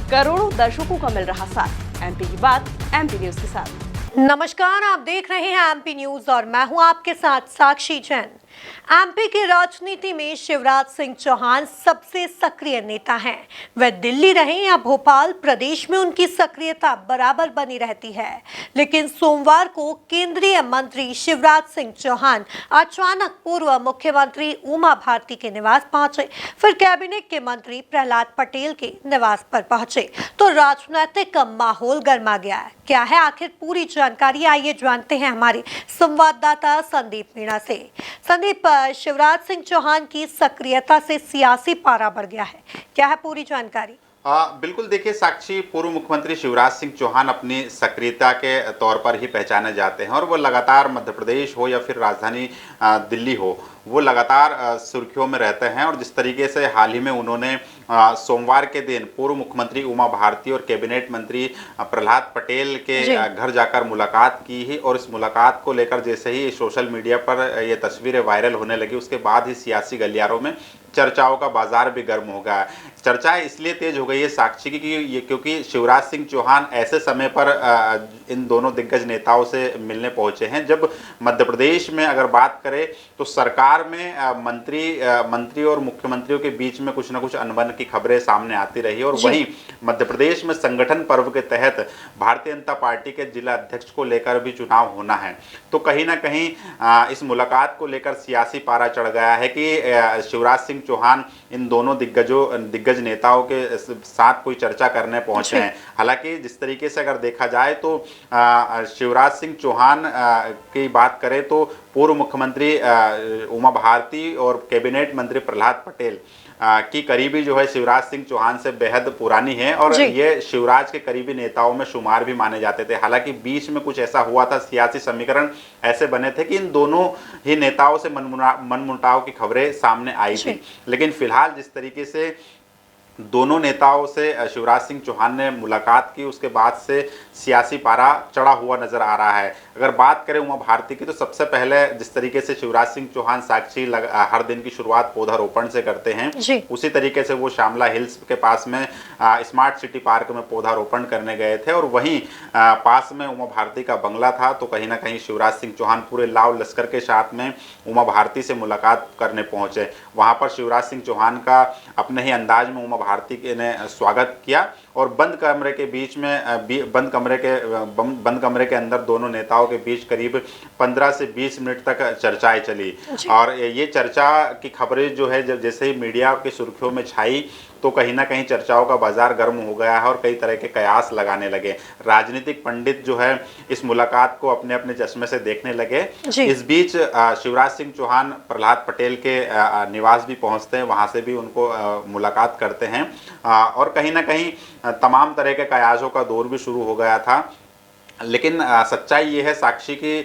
करोड़ों दर्शकों का मिल रहा साथ। एमपी की बात एमपी न्यूज के साथ। नमस्कार, आप देख रहे हैं एमपी न्यूज और मैं हूं आपके साथ साक्षी जैन। एमपी की राजनीति में शिवराज सिंह चौहान सबसे सक्रिय नेता हैं। वह दिल्ली रहे या भोपाल, प्रदेश में उनकी सक्रियता बराबर बनी रहती है। लेकिन सोमवार को केंद्रीय मंत्री शिवराज सिंह चौहान अचानक पूर्व मुख्यमंत्री उमा भारती के निवास पहुंचे, फिर कैबिनेट के मंत्री प्रहलाद पटेल के निवास पर पहुंचे तो राजनीतिक माहौल गर्मा गया है। क्या है आखिर पूरी जानकारी, आइए जानते हैं हमारे संवाददाता संदीप मीणा से। संदीप, शिवराज सिंह चौहान की सक्रियता से सियासी पारा बढ़ गया है, क्या है पूरी जानकारी? बिल्कुल, देखिए साक्षी, पूर्व मुख्यमंत्री शिवराज सिंह चौहान अपनी सक्रियता के तौर पर ही पहचाने जाते हैं और वो लगातार मध्य प्रदेश हो या फिर राजधानी दिल्ली हो, वो लगातार सुर्खियों में रहते हैं। और जिस तरीके से हाल ही में उन्होंने सोमवार के दिन पूर्व मुख्यमंत्री उमा भारती और कैबिनेट मंत्री प्रहलाद पटेल के घर जाकर मुलाकात की ही, और इस मुलाकात को लेकर जैसे ही सोशल मीडिया पर ये तस्वीरें वायरल होने लगी, उसके बाद ही सियासी गलियारों में चर्चाओं का बाजार भी गर्म हो गया। चर्चाएं इसलिए तेज हो गई है साक्षी की क्योंकि शिवराज सिंह चौहान ऐसे समय पर इन दोनों दिग्गज नेताओं से मिलने पहुंचे हैं जब मध्य प्रदेश में अगर बात करें तो सरकार में मंत्री और मुख्यमंत्रियों के बीच में कुछ न कुछ अनबन की खबरें सामने आती रही। और वहीं मध्य प्रदेश में संगठन पर्व के तहत भारतीय जनता पार्टी के जिला अध्यक्ष को लेकर भी चुनाव होना है, तो कहीं ना कहीं इस मुलाकात को लेकर सियासी पारा चढ़ गया है कि शिवराज सिंह चौहान इन दोनों दिग्गज नेताओं के साथ कोई चर्चा करने पहुंचे हैं। हालांकि जिस तरीके से अगर देखा जाए तो शिवराज सिंह चौहान की बात करें तो पूर्व मुख्यमंत्री उमा भारती और कैबिनेट मंत्री प्रहलाद पटेल की करीबी जो है शिवराज सिंह चौहान से बेहद पुरानी है और ये शिवराज के करीबी नेताओं में शुमार भी माने जाते थे। हालांकि बीच में कुछ ऐसा हुआ था, सियासी समीकरण ऐसे बने थे कि इन दोनों ही नेताओं से मनमुटाव की खबरें सामने आई थी। लेकिन फिलहाल जिस तरीके से दोनों नेताओं से शिवराज सिंह चौहान ने मुलाकात की, उसके बाद से सियासी पारा चढ़ा हुआ नजर आ रहा है। अगर बात करें उमा भारती की तो सबसे पहले जिस तरीके से शिवराज सिंह चौहान साक्षी हर दिन की शुरुआत पौधारोपण से करते हैं, उसी तरीके से वो श्यामला हिल्स के पास में स्मार्ट सिटी पार्क में पौधारोपण करने गए थे। और वहीं पास में उमा भारती का बंगला था, तो कहीं ना कहीं शिवराज सिंह चौहान पूरे लाव लश्कर के साथ में उमा भारती से मुलाकात करने पहुंचे। वहां पर शिवराज सिंह चौहान का अपने ही अंदाज में उमा भारती ने स्वागत किया और बंद कमरे के अंदर दोनों नेताओं के बीच करीब 15 से 20 मिनट तक चर्चाएं चली। और ये चर्चा की खबरें जो है जब जैसे ही मीडिया की सुर्खियों में छाई तो कहीं ना कहीं चर्चाओं का बाजार गर्म हो गया है और कई तरह के कयास लगाने लगे। राजनीतिक पंडित जो है इस मुलाकात को अपने अपने चश्मे से देखने लगे। इस बीच शिवराज सिंह चौहान प्रहलाद पटेल के निवास भी पहुंचते हैं, वहां से भी उनको मुलाकात करते हैं और कहीं ना कहीं तमाम तरह के कयासों का दौर भी शुरू हो गया था। लेकिन सच्चाई ये है साक्षी की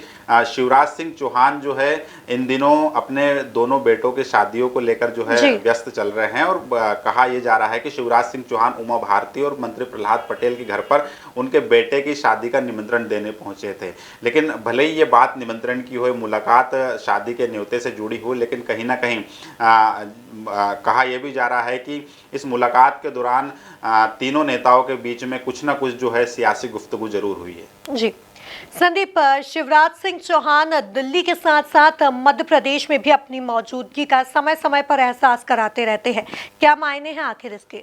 शिवराज सिंह चौहान जो है इन दिनों अपने दोनों बेटों की शादियों को लेकर जो है व्यस्त चल रहे हैं। और कहा यह जा रहा है कि शिवराज सिंह चौहान उमा भारती और मंत्री प्रहलाद पटेल के घर पर उनके बेटे की शादी का निमंत्रण देने पहुंचे थे। लेकिन भले ही ये बात निमंत्रण की हो, मुलाकात शादी के न्योते से जुड़ी हो, लेकिन कहीं ना कहीं कहा यह भी जा रहा है कि इस मुलाकात के दौरान तीनों नेताओं के बीच में कुछ ना कुछ जो है सियासी गुफ्तगू जरूर हुई है। जी संदीप, शिवराज सिंह चौहान दिल्ली के साथ साथ मध्य प्रदेश में भी अपनी मौजूदगी का समय समय पर एहसास कराते रहते हैं, क्या मायने हैं आखिर इसके?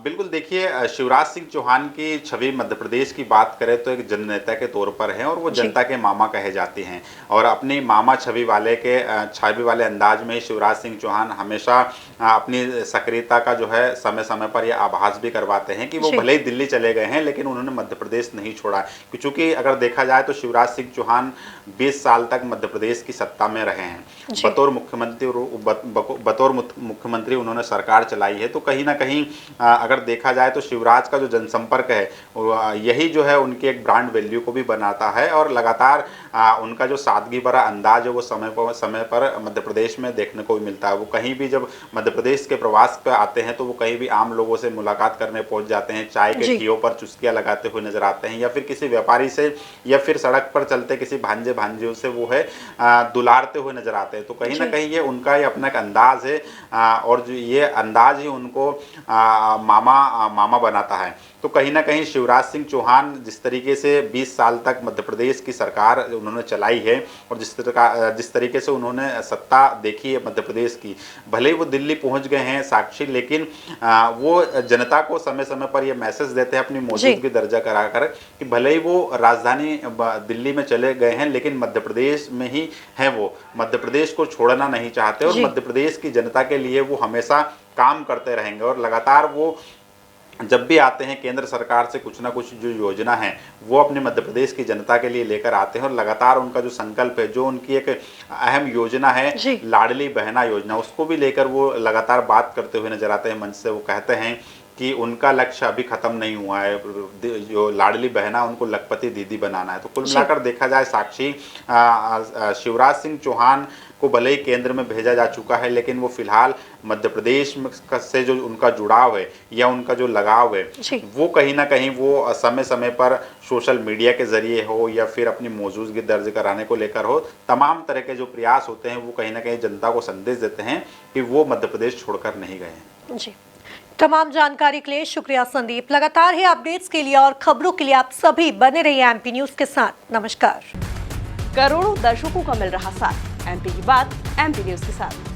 बिल्कुल, देखिए शिवराज सिंह चौहान की छवि मध्य प्रदेश की बात करें तो एक जननेता के तौर पर है और वो जनता के मामा कहे जाते हैं। और अपनी मामा छवि वाले अंदाज में शिवराज सिंह चौहान हमेशा अपनी सक्रियता का जो है समय समय पर यह आभास भी करवाते हैं कि वो भले ही दिल्ली चले गए हैं लेकिन उन्होंने मध्य प्रदेश नहीं छोड़ा। क्योंकि अगर देखा जाए तो शिवराज सिंह चौहान 20 साल तक मध्य प्रदेश की सत्ता में रहे हैं। बतौर मुख्यमंत्री उन्होंने सरकार चलाई है। तो कहीं ना कहीं अगर देखा जाए तो शिवराज का जो जनसंपर्क है यही जो है उनकी एक ब्रांड वैल्यू को भी बनाता है। और लगातार उनका जो सादगी भरा अंदाज है वो समय पर मध्य प्रदेश में देखने को भी मिलता है। वो कहीं भी जब मध्य प्रदेश के प्रवास पर आते हैं तो वो कहीं भी आम लोगों से मुलाकात करने पहुंच जाते हैं, चाय के ठियों पर चुस्कियां लगाते हुए नजर आते हैं या फिर किसी व्यापारी से या फिर फिर सड़क पर चलते किसी भांजे भांजियों से वो है दुलारते हुए नजर आते हैं। तो कहीं ना कहीं ये उनका ही अपना एक अंदाज है, और जो ये अंदाज ही उनको मामा बनाता है। तो कहीं ना कहीं शिवराज सिंह चौहान जिस तरीके से 20 साल तक मध्य प्रदेश की सरकार उन्होंने चलाई है, और जिस तरीके से उन्होंने सत्ता देखी है मध्य प्रदेश की, भले ही वो दिल्ली पहुंच गए हैं साक्षी, लेकिन वो जनता को समय समय पर ये मैसेज देते हैं अपनी मौजूदगी दर्जा कराकर कि भले ही वो राजधानी दिल्ली में चले गए हैं, लेकिन मध्य प्रदेश में ही हैं, वो मध्य प्रदेश को छोड़ना नहीं चाहते, और मध्य प्रदेश की जनता के लिए वो हमेशा काम करते रहेंगे। और लगातार वो जब भी आते हैं केंद्र सरकार से कुछ ना कुछ जो योजना है वो अपने मध्य प्रदेश की जनता के लिए लेकर आते हैं, और लगातार उनका जो संकल्प है, जो उनकी एक अहम योजना है लाडली बहना योजना, उसको भी लेकर वो लगातार बात करते हुए नजर आते हैं मंच से। वो कहते हैं कि उनका लक्ष्य अभी खत्म नहीं हुआ है, जो लाडली बहना उनको लखपति दीदी बनाना है। तो कुल मिलाकर देखा जाए साक्षी, शिवराज सिंह चौहान को भले ही केंद्र में भेजा जा चुका है, लेकिन वो फिलहाल मध्य प्रदेश से जो उनका जुड़ाव है या उनका जो लगाव है, वो कहीं ना कहीं वो समय समय पर सोशल मीडिया के जरिए हो या फिर अपनी मौजूदगी दर्ज कराने को लेकर हो, तमाम तरह के जो प्रयास होते हैं वो कहीं ना कहीं जनता को संदेश देते हैं कि वो मध्य प्रदेश छोड़कर नहीं गए हैं। जी, तमाम जानकारी के लिए शुक्रिया संदीप। लगातार है अपडेट्स के लिए और खबरों के लिए आप सभी बने रहिए एमपी न्यूज के साथ। नमस्कार। करोड़ों दर्शकों का मिल रहा साथ, एमपी की बात एमपी न्यूज के साथ।